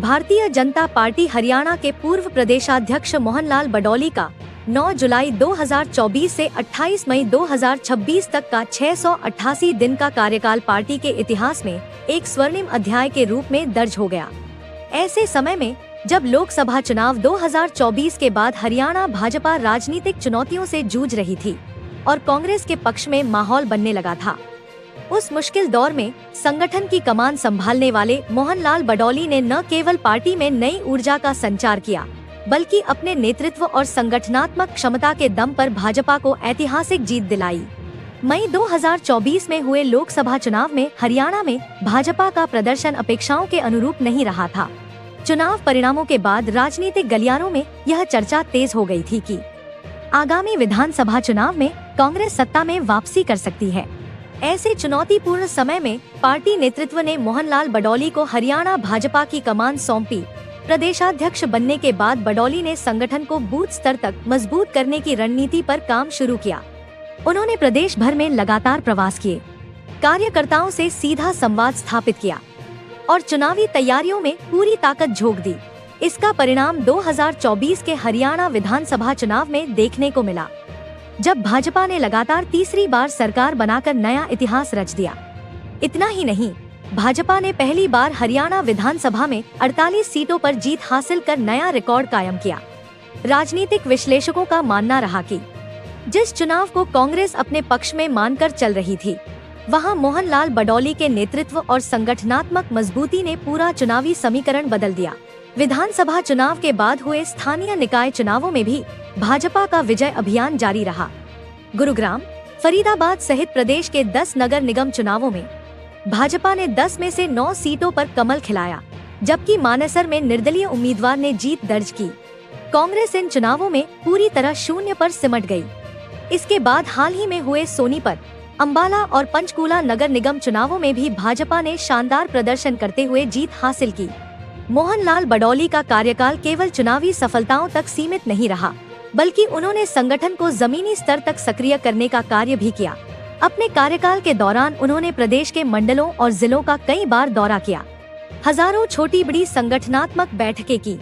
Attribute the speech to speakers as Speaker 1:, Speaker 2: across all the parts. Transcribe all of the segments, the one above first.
Speaker 1: Bharatiya Janata party Haryana के पूर्व प्रदेशाध्यक्ष मोहनलाल बडौली का 9 जुलाई 2024 से 28 मई 2026 तक का 688 दिन का कार्यकाल पार्टी के इतिहास में एक स्वर्णिम अध्याय के रूप में दर्ज हो गया। ऐसे समय में जब लोकसभा चुनाव 2024 के बाद हरियाणा भाजपा राजनीतिक चुनौतियों से जूझ रही थी और कांग्रेस के पक्ष में माहौल बनने लगा था, उस मुश्किल दौर में संगठन की कमान संभालने वाले मोहनलाल बडौली ने न केवल पार्टी में नई ऊर्जा का संचार किया, बल्कि अपने नेतृत्व और संगठनात्मक क्षमता के दम पर भाजपा को ऐतिहासिक जीत दिलाई। मई 2024 में हुए लोकसभा चुनाव में हरियाणा में भाजपा का प्रदर्शन अपेक्षाओं के अनुरूप नहीं रहा था। चुनाव परिणामों के बाद राजनीतिक गलियारों में यह चर्चा तेज हो गई थी कि आगामी विधानसभा चुनाव में कांग्रेस सत्ता में वापसी कर सकती है। ऐसे चुनौतीपूर्ण समय में पार्टी नेतृत्व ने मोहनलाल बडौली को हरियाणा भाजपा की कमान सौंपी। प्रदेशाध्यक्ष बनने के बाद बडौली ने संगठन को बूथ स्तर तक मजबूत करने की रणनीति पर काम शुरू किया। उन्होंने प्रदेश भर में लगातार प्रवास किए, कार्यकर्ताओं से सीधा संवाद स्थापित किया और चुनावी तैयारियों में पूरी ताकत झोंक दी। इसका परिणाम 2024 के हरियाणा विधानसभा चुनाव में देखने को मिला, जब भाजपा ने लगातार तीसरी बार सरकार बनाकर नया इतिहास रच दिया। इतना ही नहीं, भाजपा ने पहली बार हरियाणा विधानसभा में 48 सीटों पर जीत हासिल कर नया रिकॉर्ड कायम किया। राजनीतिक विश्लेषकों का मानना रहा कि जिस चुनाव को कांग्रेस अपने पक्ष में मानकर चल रही थी, वहां मोहनलाल बडौली के नेतृत्व और संगठनात्मक मजबूती ने पूरा चुनावी समीकरण बदल दिया। विधानसभा चुनाव के बाद हुए स्थानीय निकाय चुनावों में भी भाजपा का विजय अभियान जारी रहा। गुरुग्राम, फरीदाबाद सहित प्रदेश के 10 नगर निगम चुनावों में भाजपा ने 10 में से 9 सीटों पर कमल खिलाया, जबकि मानेसर में निर्दलीय उम्मीदवार ने जीत दर्ज की। कांग्रेस इन चुनावों में पूरी तरह शून्य पर सिमट गई। इसके बाद हाल ही में हुए सोनीपत, अंबाला और पंचकूला नगर निगम चुनावों में भी भाजपा ने शानदार प्रदर्शन करते हुए जीत हासिल की। मोहनलाल बडौली का कार्यकाल केवल चुनावी सफलताओं तक सीमित नहीं रहा, बल्कि उन्होंने संगठन को जमीनी स्तर तक सक्रिय करने का कार्य भी किया। अपने कार्यकाल के दौरान उन्होंने प्रदेश के मंडलों और जिलों का कई बार दौरा किया, हजारों छोटी बड़ी संगठनात्मक बैठकें की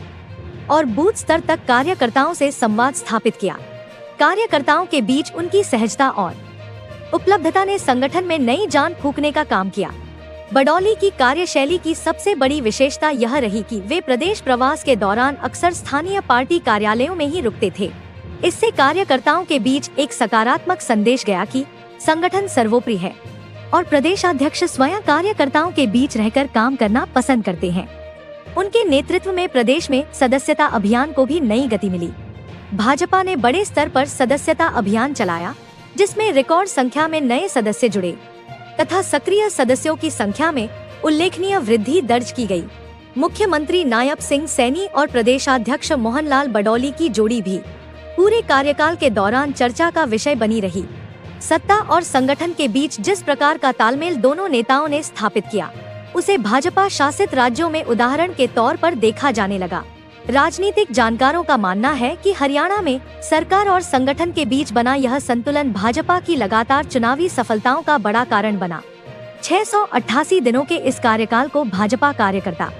Speaker 1: और बूथ स्तर तक कार्यकर्ताओं से संवाद स्थापित किया। कार्यकर्ताओं के बीच उनकी सहजता और उपलब्धता ने संगठन में नई जान फूंकने का काम किया। बडौली की कार्यशैली की सबसे बड़ी विशेषता यह रही कि वे प्रदेश प्रवास के दौरान अक्सर स्थानीय पार्टी कार्यालयों में ही रुकते थे। इससे कार्यकर्ताओं के बीच एक सकारात्मक संदेश गया कि संगठन सर्वोपरि है और प्रदेशाध्यक्ष स्वयं कार्यकर्ताओं के बीच रहकर काम करना पसंद करते हैं। उनके नेतृत्व में प्रदेश में सदस्यता अभियान को भी नई गति मिली। भाजपा ने बड़े स्तर पर सदस्यता अभियान चलाया, जिसमें रिकॉर्ड संख्या में नए सदस्य जुड़े तथा सक्रिय सदस्यों की संख्या में उल्लेखनीय वृद्धि दर्ज की गई। मुख्यमंत्री नायब सिंह सैनी और प्रदेशाध्यक्ष मोहनलाल बडौली की जोड़ी भी पूरे कार्यकाल के दौरान चर्चा का विषय बनी रही। सत्ता और संगठन के बीच जिस प्रकार का तालमेल दोनों नेताओं ने स्थापित किया, उसे भाजपा शासित राज्यों में उदाहरण के तौर पर देखा जाने लगा। राजनीतिक जानकारों का मानना है कि हरियाणा में सरकार और संगठन के बीच बना यह संतुलन भाजपा की लगातार चुनावी सफलताओं का बड़ा कारण बना। 688 दिनों के इस कार्यकाल को भाजपा कार्यकर्ता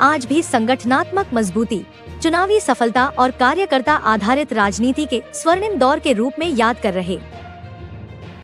Speaker 1: आज भी संगठनात्मक मजबूती, चुनावी सफलता और कार्यकर्ता आधारित राजनीति के स्वर्णिम दौर के रूप में याद कर रहे।